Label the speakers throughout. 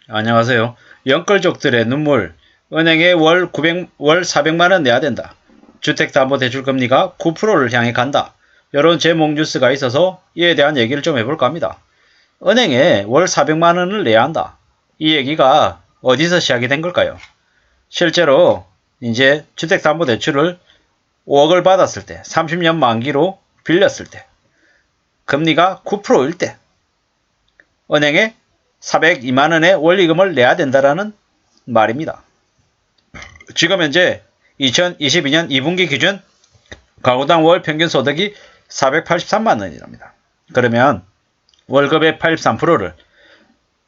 Speaker 1: 안녕하세요. 영끌족들의 눈물. 은행에 월 400만원 내야 된다. 주택담보대출 금리가 9%를 향해 간다. 이런 제목 뉴스가 있어서 이에 대한 얘기를 좀 해볼까 합니다. 은행에 월 400만원을 내야 한다. 이 얘기가 어디서 시작이 된 걸까요? 실제로 이제 주택담보대출을 5억을 받았을 때, 30년 만기로 빌렸을 때, 금리가 9%일 때, 은행에 402만원의 원리금을 내야 된다라는 말입니다. 지금 현재 2022년 2분기 기준 가구당 월 평균 소득이 483만원이랍니다. 그러면 월급의 83%를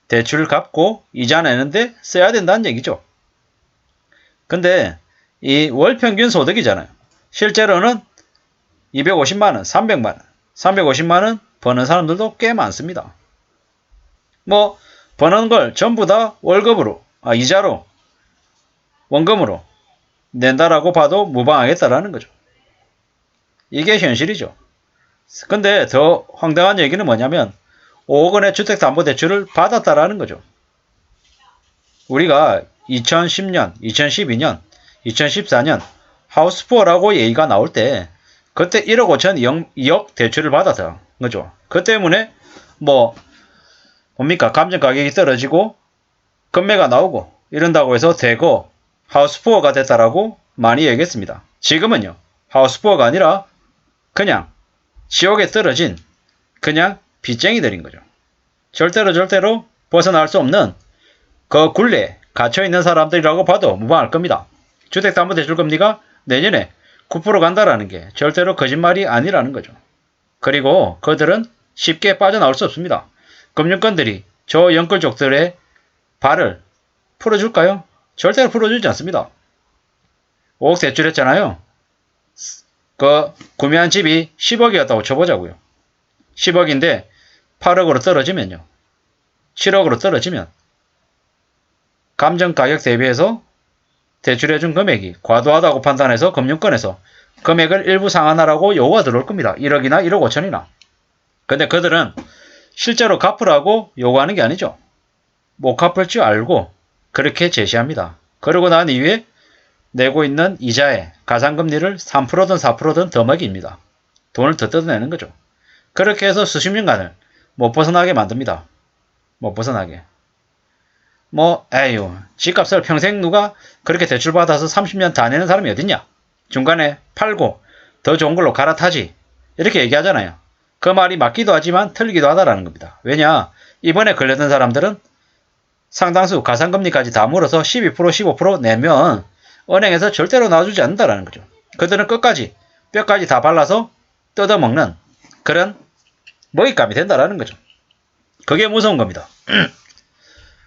Speaker 1: 대출을 갚고 이자 내는데 써야 된다는 얘기죠. 근데 이 월 평균 소득이잖아요. 실제로는 250만원, 300만원, 350만원 버는 사람들도 꽤 많습니다. 뭐 버는 걸 전부 다 월급으로, 이자로, 원금으로 낸다라고 봐도 무방하겠다라는 거죠. 이게 현실이죠. 근데 더 황당한 얘기는 뭐냐면 5억 원의 주택담보대출을 받았다라는 거죠. 우리가 2010년, 2012년, 2014년 하우스푸어라고 얘기가 나올 때 그때 1억 5천 2억 대출을 받았던 거죠. 그 때문에 뭡니까? 감정 가격이 떨어지고 금매가 나오고 이런다고 해서 대거 하우스푸어가 됐다라고 많이 얘기했습니다. 지금은요. 하우스푸어가 아니라 그냥 지옥에 떨어진 그냥 빚쟁이들인 거죠. 절대로 벗어날 수 없는 그 굴레에 갇혀있는 사람들이라고 봐도 무방할 겁니다. 주택담보대출 금리가 내년에 9% 간다라는 게 절대로 거짓말이 아니라는 거죠. 그리고 그들은 쉽게 빠져나올 수 없습니다. 금융권들이 저 영끌족들의 발을 풀어줄까요? 절대로 풀어주지 않습니다. 5억 대출했잖아요. 그 구매한 집이 10억이었다고 쳐보자고요. 10억인데 8억으로 떨어지면요. 7억으로 떨어지면 감정가격 대비해서 대출해준 금액이 과도하다고 판단해서 금융권에서 금액을 일부 상환하라고 요구가 들어올 겁니다. 1억이나 1억 5천이나. 근데 그들은 실제로 갚으라고 요구하는 게 아니죠. 못 갚을 줄 알고 그렇게 제시합니다. 그러고 난 이후에 내고 있는 이자에 가상금리를 3%든 4%든 더 매깁니다. 돈을 더 뜯어내는 거죠. 그렇게 해서 수십 년간을 못 벗어나게 만듭니다. 못 벗어나게. 에휴, 집값을 평생 누가 그렇게 대출받아서 30년 다 내는 사람이 어딨냐? 중간에 팔고 더 좋은 걸로 갈아타지. 이렇게 얘기하잖아요. 그 말이 맞기도 하지만 틀리기도 하다라는 겁니다. 왜냐? 이번에 걸렸던 사람들은 상당수 가상금리까지 다 물어서 12%, 15% 내면 은행에서 절대로 놔주지 않는다라는 거죠. 그들은 끝까지 뼈까지 다 발라서 뜯어먹는 그런 먹잇감이 된다라는 거죠. 그게 무서운 겁니다.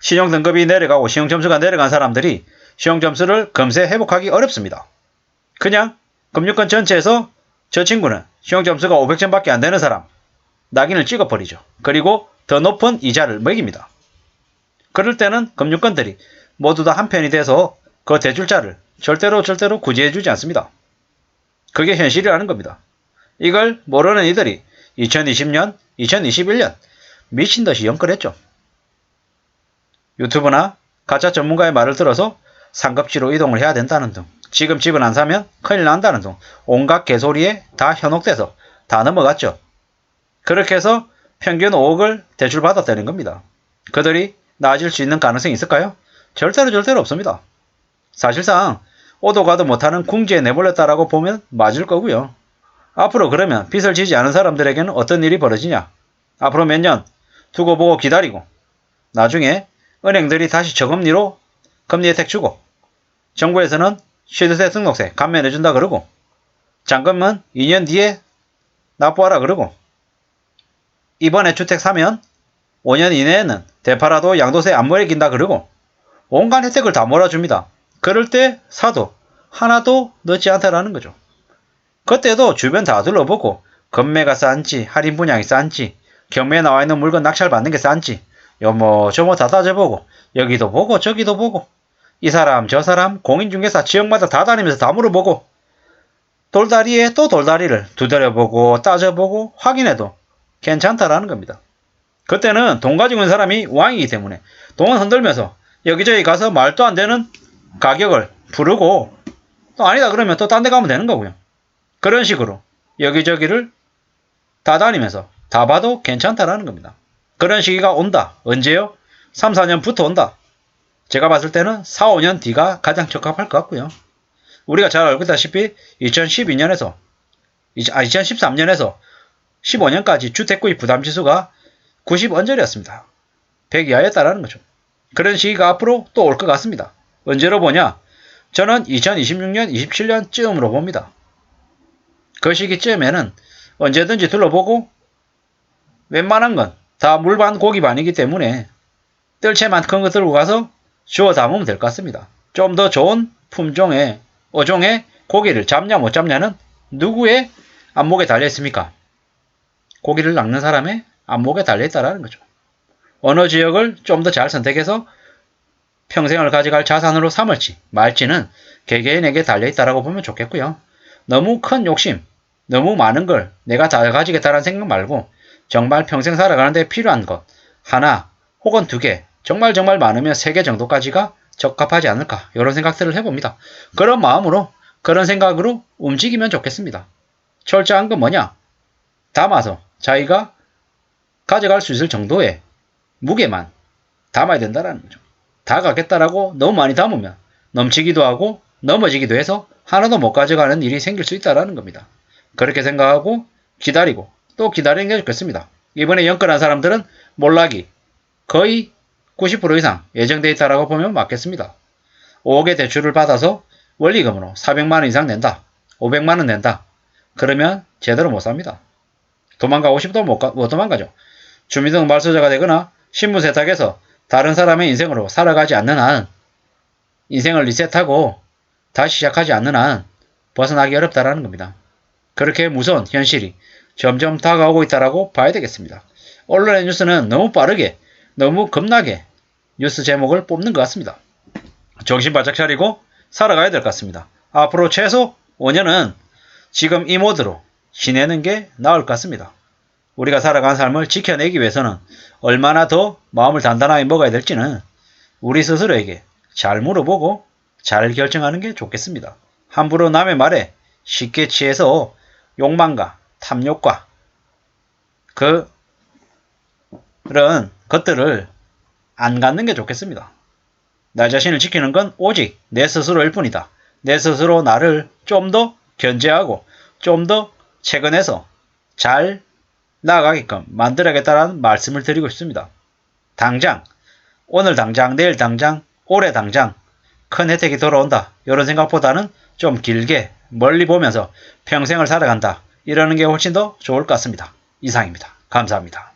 Speaker 1: 신용등급이 내려가고 신용점수가 내려간 사람들이 신용점수를 금세 회복하기 어렵습니다. 그냥 금융권 전체에서 저 친구는 신용점수가 500점밖에 안 되는 사람 낙인을 찍어버리죠. 그리고 더 높은 이자를 매깁니다. 그럴 때는 금융권들이 모두 다 한편이 돼서 그 대출자를 절대로 구제해주지 않습니다. 그게 현실이라는 겁니다. 이걸 모르는 이들이 2020년, 2021년 미친듯이 연끌했죠. 유튜브나 가짜 전문가의 말을 들어서 상급지로 이동을 해야 된다는 등, 지금 집을 안 사면 큰일 난다는 등 온갖 개소리에 다 현혹돼서 다 넘어갔죠. 그렇게 해서 평균 5억을 대출받았다는 겁니다. 그들이 나아질 수 있는 가능성이 있을까요? 절대로 없습니다. 사실상 오도 가도 못하는 궁지에 내몰렸다라고 보면 맞을 거고요. 앞으로 그러면 빚을 지지 않은 사람들에게는 어떤 일이 벌어지냐? 앞으로 몇 년 두고 보고 기다리고 나중에 은행들이 다시 저금리로 금리 혜택 주고 정부에서는 취득세 등록세 감면해준다 그러고 잔금은 2년 뒤에 납부하라 그러고 이번에 주택 사면 5년 이내에는 되팔아도 양도세 안 매긴다 그러고 온갖 혜택을 다 몰아줍니다. 그럴 때 사도 하나도 늦지 않다라는 거죠. 그때도 주변 다 둘러보고 금매가 싼지 할인 분양이 싼지 경매에 나와 있는 물건 낙찰 받는 게 싼지 요뭐저뭐 다 따져보고 여기도 보고 저기도 보고 이 사람 저 사람 공인중개사 지역마다 다 다니면서 다 물어보고 돌다리에 또 돌다리를 두드려보고 따져보고 확인해도 괜찮다라는 겁니다. 그때는 돈 가지고 있는 사람이 왕이기 때문에 돈을 흔들면서 여기저기 가서 말도 안 되는 가격을 부르고 또 아니다 그러면 또 딴 데 가면 되는 거고요. 그런 식으로 여기저기를 다 다니면서 다 봐도 괜찮다라는 겁니다. 그런 시기가 온다. 언제요? 3, 4년부터 온다. 제가 봤을 때는 4, 5년 뒤가 가장 적합할 것 같고요. 우리가 잘 알고 있다시피 2013년에서 15년까지 주택구입 부담지수가 90 언저리였습니다. 100 이하였다라는 거죠. 그런 시기가 앞으로 또 올 것 같습니다. 언제로 보냐? 저는 2026년, 27년쯤으로 봅니다. 그 시기쯤에는 언제든지 둘러보고 웬만한 건 다 물반 고기반이기 때문에 뜰채만 큰 거 들고 가서 주워 담으면 될 것 같습니다. 좀 더 좋은 품종의 어종의 고기를 잡냐 못 잡냐는 누구의 안목에 달려있습니까? 고기를 낚는 사람의 안목에 달려있다는 거죠. 어느 지역을 좀 더 잘 선택해서 평생을 가져갈 자산으로 삼을지 말지는 개개인에게 달려있다라고 보면 좋겠고요. 너무 큰 욕심, 너무 많은 걸 내가 다 가지겠다라는 생각 말고 정말 평생 살아가는데 필요한 것 하나 혹은 두 개, 정말 많으면 3개 정도까지가 적합하지 않을까 이런 생각들을 해봅니다. 그런 마음으로 그런 생각으로 움직이면 좋겠습니다. 철저한 건 뭐냐? 담아서 자기가 가져갈 수 있을 정도의 무게만 담아야 된다는 거죠. 다 가겠다라고 너무 많이 담으면 넘치기도 하고 넘어지기도 해서 하나도 못 가져가는 일이 생길 수 있다는 겁니다. 그렇게 생각하고 기다리고 또 기다리는 게 좋겠습니다. 이번에 연끌한 사람들은 몰락이 거의 90% 이상 예정되어 있다고 보면 맞겠습니다. 5억의 대출을 받아서 원리금으로 400만원 이상 낸다. 500만원 낸다. 그러면 제대로 못 삽니다. 도망가고 싶어도 못 도망가죠. 주민등록 말소자가 되거나 신분세탁에서 다른 사람의 인생으로 살아가지 않는 한, 인생을 리셋하고 다시 시작하지 않는 한 벗어나기 어렵다라는 겁니다. 그렇게 무서운 현실이 점점 다가오고 있다라고 봐야 되겠습니다. 언론의 뉴스는 너무 빠르게, 너무 겁나게 뉴스 제목을 뽑는 것 같습니다. 정신 바짝 차리고 살아가야 될 것 같습니다. 앞으로 최소 5년은 지금 이 모드로 지내는 게 나을 것 같습니다. 우리가 살아가는 삶을 지켜내기 위해서는 얼마나 더 마음을 단단하게 먹어야 될지는 우리 스스로에게 잘 물어보고 잘 결정하는 게 좋겠습니다. 함부로 남의 말에 쉽게 취해서 욕망과 탐욕과 그런 것들을 안 갖는 게 좋겠습니다. 나 자신을 지키는 건 오직 내 스스로일 뿐이다. 내 스스로 나를 좀 더 견제하고 좀 더 체근해서 잘 나아가게끔 만들어야겠다는 말씀을 드리고 싶습니다. 당장, 오늘 당장, 내일 당장, 올해 당장 큰 혜택이 돌아온다. 이런 생각보다는 좀 길게 멀리 보면서 평생을 살아간다. 이러는 게 훨씬 더 좋을 것 같습니다. 이상입니다. 감사합니다.